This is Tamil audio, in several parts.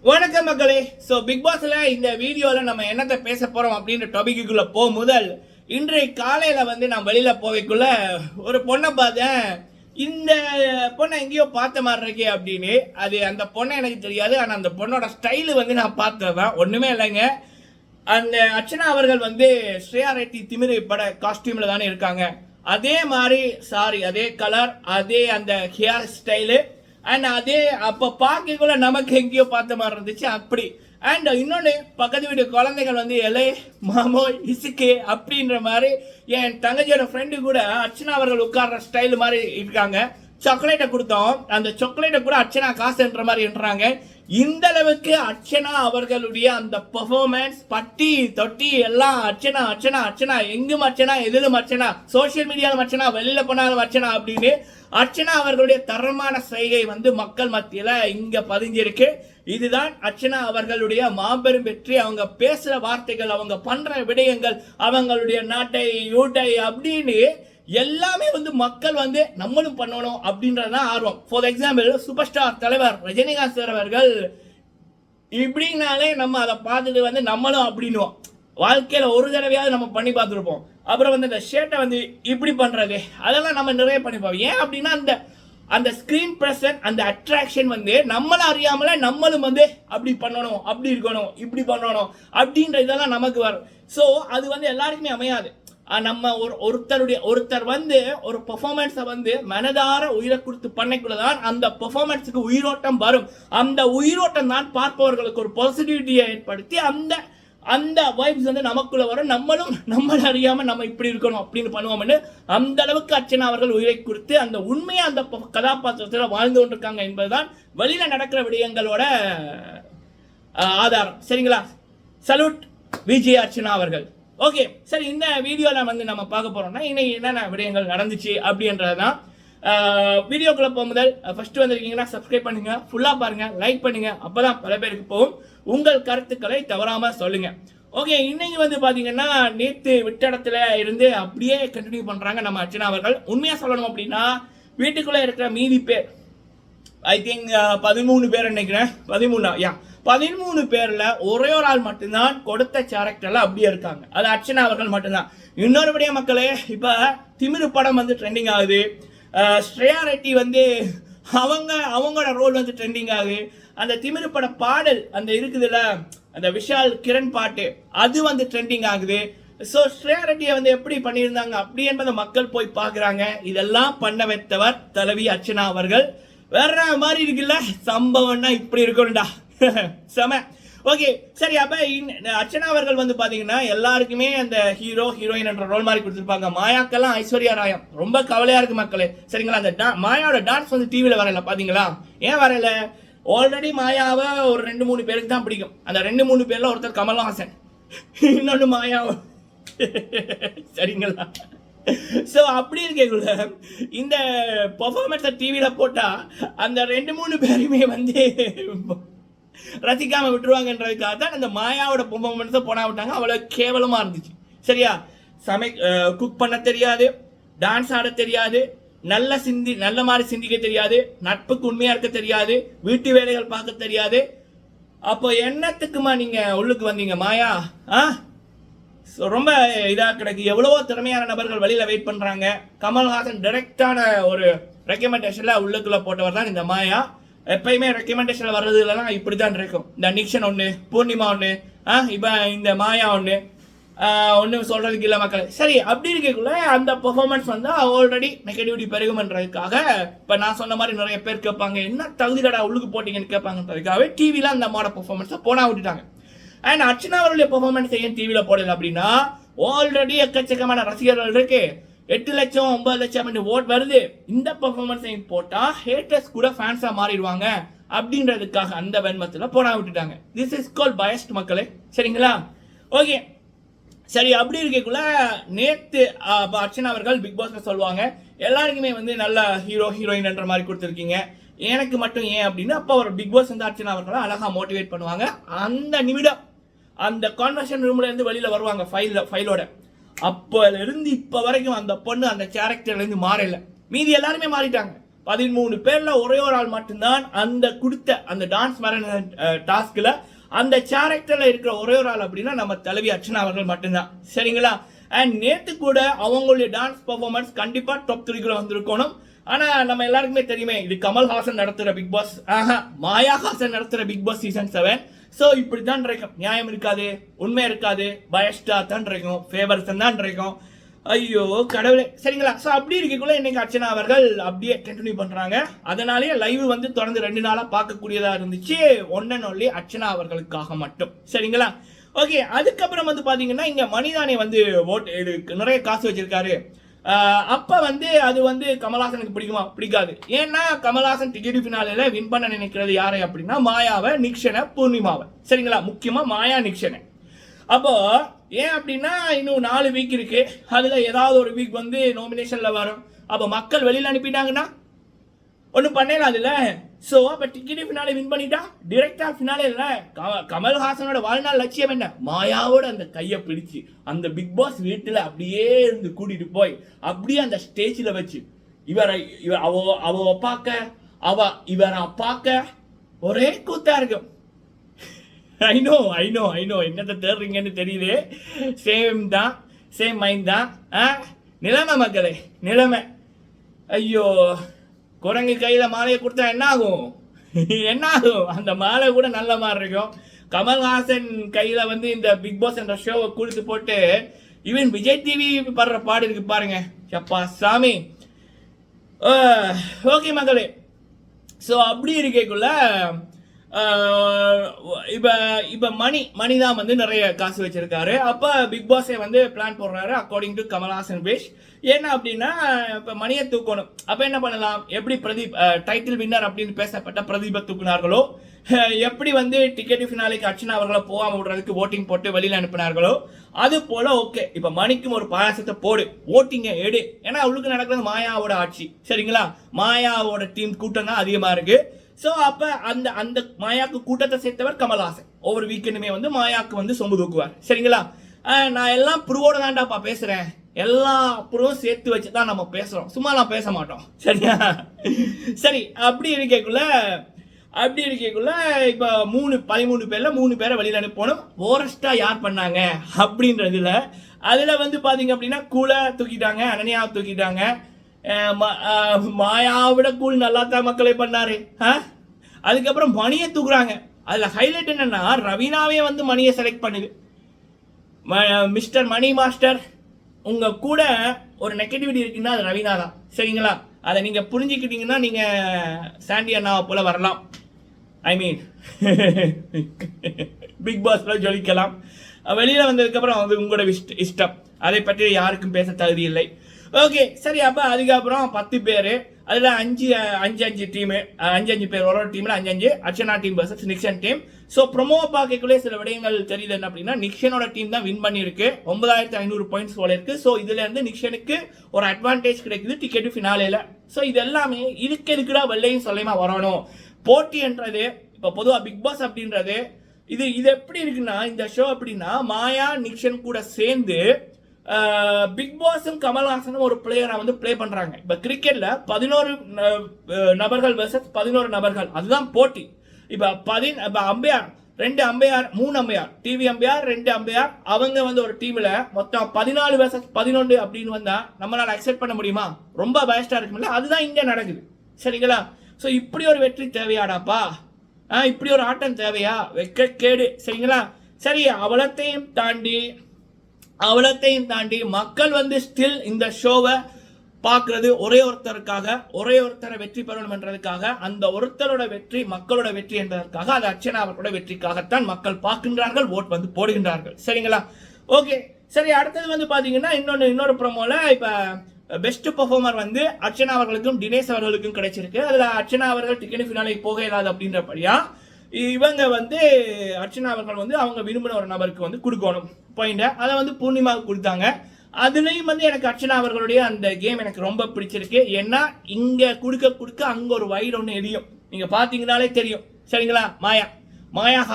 வணக்கம் மக்களே. ஸோ பிக் பாஸ்ல இந்த வீடியோவில் நம்ம என்னத்தை பேச போகிறோம் அப்படின்ற டாபிக்குள்ளே முதல் இன்றைய காலையில் நான் வெளியில் போவைக்குள்ள ஒரு பொண்ணை பார்த்தேன். இந்த பொண்ணை எங்கேயோ பார்த்த மாதிரி இருக்கே அப்படின்னு. அது அந்த பொண்ணை எனக்கு தெரியாது, ஆனால் அந்த பொண்ணோட ஸ்டைலு நான் பார்த்ததான் ஒன்றுமே இல்லைங்க. அந்த அர்ச்சனா அவர்கள் ஸ்ரேயா ரெட்டி திமிரு பட காஸ்டியூமில் தானே இருக்காங்க. அதே மாதிரி அதே கலர், அதே அந்த ஹேர் ஸ்டைலு அண்ட் அதே அப்போ பார்க்கக்குள்ள நமக்கு எங்கேயோ பார்த்த மாதிரி இருந்துச்சு அப்படி. அண்ட் இன்னொன்று, பக்கத்து வீட்டு குழந்தைகள் எலே மாமோ இசுக்கு அப்படின்ற மாதிரி என் தங்கச்சியோட ஃப்ரெண்டு கூட அர்ச்சனா அவர்கள் உட்கார்ற ஸ்டைல் மாதிரி இருக்காங்க. சாக்லேட்டை கொடுத்தோம், அந்த சாக்லேட்டை கூட அர்ச்சனா காசுன்ற மாதிரி என்றாங்க. இந்த அளவுக்கு அர்ச்சனா அவர்களுடைய அந்த பெர்ஃபார்மன்ஸ், பட்டி தொட்டி எல்லாம் அர்ச்சனா அர்ச்சனா அர்ச்சனா, எங்கும் அர்ச்சனா, எதிலும் அர்ச்சனா, சோசியல் மீடியாவில் அர்ச்சனா, வெளியில போனாலும் அர்ச்சனா அப்படின்னு அர்ச்சனா அவர்களுடைய தரமான செய்கை மக்கள் மத்தியில இங்க பதிஞ்சிருக்கு. இதுதான் அர்ச்சனா அவர்களுடைய மாபெரும் வெற்றி. அவங்க பேசுற வார்த்தைகள், அவங்க பண்ற விடயங்கள், அவங்களுடைய நாட்டை யூட்டை அப்படின்னு எல்லாமே மக்கள் நம்மளும் பண்ணணும் அப்படின்றதுதான் ஆர்வம். ஃபார் எக்ஸாம்பிள், சூப்பர் ஸ்டார் தலைவர் ரஜினிகாந்த் சார் அவர்கள் இப்படினாலே நம்ம அதை பார்த்துட்டு நம்மளும் அப்படின்னுவோம். வாழ்க்கையில ஒரு தடவையாவது நம்ம பண்ணி பார்த்துருப்போம். அப்புறம் இந்த ஷர்ட்டை இப்படி பண்றது, அதெல்லாம் நம்ம நிறைய பண்ணிப்போம். ஏன் அப்படின்னா அந்த ஸ்கிரீன் பிரசன்ட், அந்த அட்ராக்ஷன் நம்மளும் அறியாமல நம்மளும் அப்படி பண்ணணும், அப்படி இருக்கணும், இப்படி பண்ணணும் அப்படின்ற இதெல்லாம் நமக்கு வரும். ஸோ அது எல்லாருக்குமே அமையாது. நம்ம ஒருத்தர் ஒரு பெர்ஃபார்மன்ஸை மனதார உயிரை கொடுத்து பண்ணக்குள்ளதான் அந்த பெர்ஃபார்மன்ஸுக்கு உயிரோட்டம் வரும். அந்த உயிரோட்டம் தான் பார்ப்பவர்களுக்கு ஒரு பாசிட்டிவிட்டியை ஏற்படுத்தி அந்த வைப்ஸ் நமக்குள்ள வரும். நம்மள அறியாம நம்ம இப்படி இருக்கணும் அப்படின்னு பண்ணுவோம்னு அந்த அளவுக்கு அர்ச்சனா அவர்கள் உயிரை கொடுத்து அந்த உண்மையா அந்த கதாபாத்திரத்தில் வாழ்ந்து கொண்டிருக்காங்க என்பதுதான் வெளியில நடக்கிற விடயங்களோட ஆதாரம். சரிங்களா? சல்யூட் விஜய் அர்ச்சனா அவர்கள். ஓகே, சரி, இந்த வீடியோவில் நம்ம பார்க்க போறோம்னா இன்னைக்கு என்னென்ன விடயங்கள் நடந்துச்சு அப்படின்றதான். வீடியோக்குள்ள போக முதல் ஃபர்ஸ்ட் வந்திருக்கீங்கன்னா சப்ஸ்கிரைப் பண்ணுங்க, ஃபுல்லா பாருங்க, லைக் பண்ணுங்க, அப்பதான் பல பேருக்கு போகும். உங்கள் கருத்துக்களை தவறாம சொல்லுங்க. ஓகே, இன்னைக்கு பாத்தீங்கன்னா நேத்து விட்ட இடத்துல இருந்து அப்படியே கண்டினியூ பண்றாங்க நம்ம அர்ச்சனா அவர்கள். உண்மையா சொல்லணும் அப்படின்னா வீட்டுக்குள்ள இருக்கிற மீதி பேர் ஐ திங்க் 13 பேர் நினைக்கிறேன், 13 பேர்ல ஒரே ஒரு ஆள் மட்டும்தான் கொடுத்த கேரக்டர்ல அப்படியே இருக்காங்க. அது அர்ச்சனா அவர்கள் மட்டும்தான். இன்னொரு விடைய மக்களே, இப்ப திமிரு படம் ட்ரெண்டிங் ஆகுது. ஸ்ரேயா ரெட்டி அவங்களோட ரோல் ட்ரெண்டிங் ஆகுது. அந்த திமிரு பட பாடல் இருக்குதுல்ல, அந்த விஷால் கிரண் பாட்டு, அது ட்ரெண்டிங் ஆகுது. ஸோ ஸ்ரேயா ரெட்டியை எப்படி பண்ணியிருந்தாங்க அப்படி என்பதை மக்கள் போய் பார்க்குறாங்க. இதெல்லாம் பண்ண வைத்தவர் தலைவி அர்ச்சனா அவர்கள். வேற மாதிரி இருக்குல்ல, சம்பவம்னா இப்படி இருக்கணும்டா, செம. ஓகே, சரி, அப்ப அர்ச்சனா அவர்கள் பாத்தீங்கன்னா எல்லாருக்குமே அந்த ஹீரோ ஹீரோயின் என்ற ரோல் மாதிரி கொடுத்துருப்பாங்க. மாயாக்கெல்லாம் ஐஸ்வர்யா ராயம் ரொம்ப கவலையா இருக்கு மக்களே. சரிங்களா? அந்த மாயாவோட டான்ஸ் டிவியில வரல, பாத்தீங்களா? ஏன் வரல? ஆல்ரெடி மாயாவை ஒரு 2-3 பேருக்கு தான் பிடிக்கும். அந்த 2-3 பேர்ல ஒருத்தர் கமல்ஹாசன், இன்னொன்னு மாயாவை. சரிங்களா? ஸோ அப்படி இருக்கக்குள்ள இந்த பெர்ஃபார்மன்ஸை டிவியில் போட்டால் அந்த 2-3 பேருமே ரசிக்காமல் விட்டுருவாங்கன்றதுக்காக தான் அந்த மாயாவோட பெர்ஃபார்மன்ஸை போனா விட்டாங்க. அவ்வளோ கேவலமாக இருந்துச்சு. சரியா? குக் பண்ண தெரியாது, டான்ஸ் ஆட தெரியாது, நல்ல மாதிரி சிந்திக்க தெரியாது, நட்புக்கு உண்மையாக இருக்க தெரியாது, வீட்டு வேலைகள் பார்க்க தெரியாது. அப்போ என்னத்துக்குமா நீங்கள் உள்ளுக்கு வந்தீங்க மாயா? ரொம்ப இதாக கிடக்கு. எவ்வளவோ திறமையான நபர்கள் வெளியில் வெயிட் பண்ணுறாங்க. கமல்ஹாசன் டைரக்டான ஒரு ரெக்கமெண்டேஷனில் உள்ளுக்குள்ளே போட்டவர் தான் இந்த மாயா. எப்பயுமே ரெக்கமெண்டேஷனில் வர்றது இல்லைனா இப்படி தான் இருக்கும். இந்த நிக்ஷன் ஒன்று, பூர்ணிமா ஒன்று, இப்போ இந்த மாயா ஒன்று சொல்கிறதுக்கு இல்லை மக்கள். சரி, அப்படி இருக்கக்குள்ள அந்த பெர்ஃபார்மன்ஸ் ஆல்ரெடி நெகட்டிவிட்டி பெருகும்ன்றதுக்காக இப்போ நான் சொன்ன மாதிரி நிறைய பேர் கேட்பாங்க, என்ன தகுதிடா உள்ளுக்கு போட்டிங்கன்னு கேட்பாங்கன்றதுக்காகவே டிவியில் அந்த மாடல் பெர்ஃபார்மன்ஸை போனா விட்டுட்டாங்க. அண்ட் அர்ச்சனா அவருடைய பெர்ஃபார்மன்ஸ் ஏன் டிவியில் போடல அப்படின்னா, ஆல்ரெடி எக்கச்சக்கமான ரசிகர்கள் இருக்கு. 8 லட்சம் 9 லட்சம் ஓட் வருது. இந்த பெர்ஃபார்மன்ஸ் போட்டா ஹேட்டர்ஸ் கூட ஃபேன்ஸா மாறிடுவாங்க அப்படின்றதுக்காக அந்த வெண்மத்தில் போனா விட்டுட்டாங்க. திஸ் இஸ் கால் பயஸ்ட் மக்களே. சரிங்களா? ஓகே, சரி, அப்படி இருக்கக்குள்ள நேத்து அர்ச்சனா அவர்கள் பிக் பாஸ்ல சொல்லுவாங்க, எல்லாருக்குமே நல்ல ஹீரோ ஹீரோயின் என்ற மாதிரி கொடுத்துருக்கீங்க, எனக்கு மட்டும் ஏன் அப்படின்னு. அப்போ அவர் பிக் பாஸ் அர்ச்சனா அவர்களை அழகா மோட்டிவேட் பண்ணுவாங்க. அந்த நிமிடம் அந்த கான்வர்சேஷன் ரூம்ல இருந்து வெளியில வருவாங்க ஃபைலோட. அப்பல இருந்து இப்ப வரைக்கும் அந்த பொண்ணு அந்த கேரக்டர்ல இருந்து மாறல. மீதி எல்லாருமே மாறிட்டாங்க. 13 பேர்ல ஒரே ஒரு ஆள் மட்டும்தான் அந்த கொடுத்த அந்த டான்ஸ் மரண டாஸ்க்ல அந்த கேரக்டர்ல இருக்கிற ஒரே ஒரு ஆள் அப்படின்னா நம்ம தலைவி அர்ச்சனா அவர்கள் மட்டும்தான். சரிங்களா? அண்ட் நேத்து கூட அவங்களுடைய டான்ஸ் பெர்ஃபார்மன்ஸ் கண்டிப்பா டாப் 3 வந்திருக்கணும். ஆனா நம்ம எல்லாருக்குமே தெரியுமே இது கமல்ஹாசன் நடத்துற பிக் பாஸ், மாயா ஹாசன் நடத்துற பிக் பாஸ் சீசன் 7. ஸோ இப்படித்தான் இருக்கும், நியாயம் இருக்காது, உண்மை இருக்காது, பயஸ்டா தான் இருக்கும், ஃபேவர்ஸ் தான் இருக்கும். ஐயோ கடவுளே. சரிங்களா? ஸோ அப்படி இருக்கக்குள்ள இன்னைக்கு அர்ச்சனா அவர்கள் அப்படியே கண்டினியூ பண்றாங்க. அதனாலேயே லைவ் வந்து தொடர்ந்து 2 நாளா பார்க்கக்கூடியதா இருந்துச்சு, ஒன் அண்ட் ஒன்லி அர்ச்சனா அவர்களுக்காக மட்டும். சரிங்களா? ஓகே. அதுக்கப்புறம் வந்து பாத்தீங்கன்னா இங்க மணிதானே வந்து நிறைய காசு வச்சிருக்காரு. அப்ப வந்து அது வந்து கமல்ஹாசனுக்கு பிடிக்குமா? பிடிக்காது. ஏன்னா கமல்ஹாசன் டிக்கெட் ஃபினாலேல வின் பண்ண நினைக்கிறது யாரை அப்படின்னா மாயாவை, நிக்ஷனை, பூர்ணிமாவை. சரிங்களா? முக்கியமா மாயா, நிக்ஷனை. அப்போ ஏன் அப்படின்னா இன்னும் 4 வீக் இருக்கு, அதுல ஏதாவது ஒரு வீக் வந்து நாமினேஷன்ல வரும். அப்ப மக்கள் வெளியில அனுப்பிட்டாங்கன்னா ஒன்றும் பண்ணலாதுல்ல. ஸோ அப்போ டிக்கெட் ஃபினாலே வின் பண்ணிட்டா டிரெக்டா ஃபினாலே இல்லை. கமல்ஹாசனோட வாழ்நாள் லட்சியம் என்ன? மாயாவோட அந்த கையை பிடிச்சு அந்த பிக் பாஸ் வீட்டில் அப்படியே இருந்து கூட்டிட்டு போய் அப்படியே அந்த ஸ்டேஜில் வச்சு அவ பார்க்க இவரை பார்க்க ஒரே கூத்தா இருக்கும். ஐநோ என்னத்தை தேடுறீங்கன்னு தெரியுது. சேம் மைண்ட் தான் நிலைமை மக்களே, நிலைமை. ஐயோ, குரங்கு கையில மாலையை கொடுத்தா என்ன ஆகும்? அந்த மாலை கூட நல்ல மாதிரி இருக்கும். கமல்ஹாசன் கையில வந்து இந்த பிக் பாஸ் என்ற ஷோவை கொடுத்து போட்டு ஈவன் விஜய் டிவி படுற பாடு இருக்கு பாருங்க, சப்பா சாமி. ஓகே மக்களே. ஸோ அப்படி இருக்கக்குள்ள இப்ப மணி தான் வந்து நிறைய காசு வச்சிருக்காரு. அப்ப பிக் பாஸே வந்து பிளான் போடுறாரு அக்கார்டிங் டு கமல்ஹாசன் பேஷ். என்ன அப்படின்னா இப்ப மணியை தூக்கணும். அப்ப என்ன பண்ணலாம்? எப்படி பிரதீப் டைட்டில் வின்னர் அப்படின்னு பேசப்பட்ட பிரதீபை தூக்குனார்களோ, எப்படி வந்து டிக்கெட் ஃபினாலேக்கு அர்ச்சனா அவர்களை போகாம விடுறதுக்கு ஓட்டிங் போட்டு வெளியில அனுப்பினார்களோ, அது போல ஓகே இப்ப மணிக்கும் ஒரு பாயாசத்தை போடு, ஓட்டிங்க எடு. ஏன்னா அவளுக்கு நடக்கிறது மாயாவோட ஆட்சி. சரிங்களா? மாயாவோட டீம் கூட்டம் தான் அதிகமா இருக்கு. ஸோ அப்ப அந்த மாயாக்கு கூட்டத்தை சேர்த்தவர் கமல்ஹாசன். ஒவ்வொரு வீக்கெண்டுமே வந்து மாயாக்கு வந்து சொம்பு தூக்குவார். சரிங்களா? நான் எல்லாம் ப்ரூவோட தான்டாப்பா பேசுறேன், எல்லா ப்ரூவும் சேர்த்து வச்சு தான் நம்ம பேசுறோம், சும்மா நான் பேச மாட்டோம். சரியா? சரி. அப்படி இருக்கக்குள்ள இப்ப 13 பேர்ல 3 பேரை வெளியில அனுப்பணும். ஓரஸ்டா யார் பண்ணாங்க அப்படின்றதுல அதுல வந்து பாத்தீங்க அப்படின்னா கூலை தூக்கிட்டாங்க, அனன்யாவை தூக்கிட்டாங்க. மாயாவிட கூல் நல்லா தான் மக்களை பண்ணாரு. அதுக்கப்புறம் மணியை தூக்குறாங்க. அதுல ஹைலைட் என்னன்னா ரவீனாவே வந்து மணியை செலக்ட் பண்ணுது. மிஸ்டர் மணி மாஸ்டர், உங்க கூட ஒரு நெகட்டிவிட்டி இருக்குன்னா அது ரவீனா தான். சரிங்களா? அதை நீங்க புரிஞ்சுக்கிட்டீங்கன்னா நீங்க சாண்டி அண்ணாவை போல வரலாம். ஐ மீன் பிக் பாஸ்ல ஜொலிக்கலாம். வெளியில வந்ததுக்கு அப்புறம் அது உங்களோட இஷ்டம், அதை பற்றி யாருக்கும் பேச தகுதி இல்லை. ஓகே சரி. அப்ப அதுக்கப்புறம் 10 பேர், அதுல 5 டீமு, 5 பேர், ஒரு டீம்ல 5 Archana team versus Nixen team. So promo பார்க்கக்குள்ளே சில விடயங்கள் தெரியுது. என்ன அப்படின்னா நிக்ஷனோட டீம் தான் வின் பண்ணியிருக்கு, 9500 பாயிண்ட்ஸ் போல இருக்கு. ஸோ இதுல இருந்து நிக்ஷனுக்கு ஒரு அட்வான்டேஜ் கிடைக்குது டிக்கெட் ஃபினாலேல. ஸோ இது எல்லாமே இருக்குடா வெள்ளையும் சொல்லையுமா வரணும். போட்டி என்றது இப்போ பொதுவாக பிக் பாஸ் அப்படின்றது இது எப்படி இருக்குன்னா, இந்த ஷோ அப்படின்னா மாயா நிக்ஷன் கூட சேர்ந்து பிக் பாஸும் கமல்ஹாசனும் ஒரு பிளேயரை வந்து பிளே பண்றாங்க. இப்ப கிரிக்கெட்ல 11 நபர்கள் வெர்சஸ் 11 நபர்கள், அதுதான் போட்டி. இப்ப அம்பையார் 2 அம்பையார் 3 அம்பையார், டிவி அம்பையார் 2 அம்பையார், அவங்க வந்து ஒரு டீம்ல மொத்தம் 14 வெர்சஸ் 11 அப்படின்னு வந்தா நம்மளால அக்செப்ட் பண்ண முடியுமா? ரொம்ப பயஸ்டா இருக்கும்ல. அதுதான் இங்க நடக்குது. சரிங்களா? ஸோ இப்படி ஒரு வெற்றி தேவையாடாப்பா, இப்படி ஒரு ஆட்டம் தேவையா? வெக்க கேடு. சரிங்களா? சரி. அவலத்தையும் தாண்டி மக்கள் வந்து ஸ்டில் இந்த ஷோவை பார்க்கறது ஒரே ஒருத்தரை வெற்றி பெறணும் என்றதுக்காக, அந்த ஒருத்தரோட வெற்றி மக்களோட வெற்றி என்பதற்காக, அது அர்ச்சனா அவர்களோட வெற்றிக்காகத்தான் மக்கள் பார்க்கின்றார்கள், ஓட் வந்து போடுகின்றார்கள். சரிங்களா? ஓகே சரி. அடுத்தது வந்து பாத்தீங்கன்னா இன்னொரு ப்ரோமோல இப்ப பெஸ்ட் பெர்ஃபார்மர் வந்து அர்ச்சனா அவர்களுக்கும் தினேஷ் அவர்களுக்கும் கிடைச்சிருக்கு. அதுல அர்ச்சனா அவர்கள் டிக்கெட் ஃபினாலே போக இயலாது அப்படின்றபடியா இவங்க வந்து அர்ச்சனா அவர்கள் வந்து அவங்க விரும்பின ஒரு நபருக்கு வந்து கொடுக்கணும் பாயிண்ட, அதை வந்து பூர்ணிமாவுக்கு கொடுத்தாங்க. அதுலயும் வந்து எனக்கு அர்ச்சனா அவர்களுடைய அந்த கேம் எனக்கு ரொம்ப பிடிச்சிருக்கு. ஏன்னா இங்க கொடுக்க அங்க ஒரு வயிறு ஒன்று எரியும், நீங்க பாத்தீங்கன்னாலே தெரியும். சரிங்களா? மாயா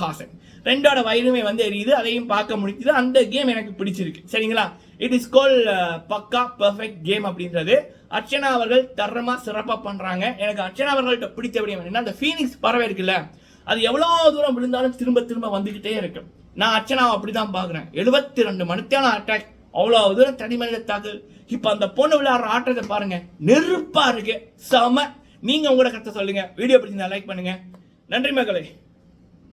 ஹாசன் ரெண்டோட வயிறுமே வந்து எரியுது, அதையும் பார்க்க முடியுது. அந்த கேம் எனக்கு பிடிச்சிருக்கு. சரிங்களா? இட் இஸ் கால் பக்கா பெர்ஃபெக்ட் கேம் அப்படின்றது. அர்ச்சனா அவர்கள் தரமா சிறப்பா பண்றாங்க. எனக்கு அர்ச்சனா அவர்கள்ட்ட பிடித்த விடயம் என்னன்னா, அந்த ஃபீனிக்ஸ் பறவை இருக்குல்ல, அது எவ்வளவு தூரம் விழுந்தாலும் திரும்ப திரும்ப வந்துகிட்டே இருக்கு. நான் அர்ச்சனாவை அப்படிதான் பாக்குறேன். 72 மணித்தான அட்டாக், அவ்வளவு தூரம் தனி மனித தாக்குதல். இப்ப அந்த பொண்ணு விளையாடுற ஆட்டத்தை பாருங்க, நெருப்பா இருக்கு, செம. நீங்க உங்களோட கருத்தை சொல்லுங்க. வீடியோ பிடிச்சிருந்தா லைக் பண்ணுங்க. நன்றி மக்களே.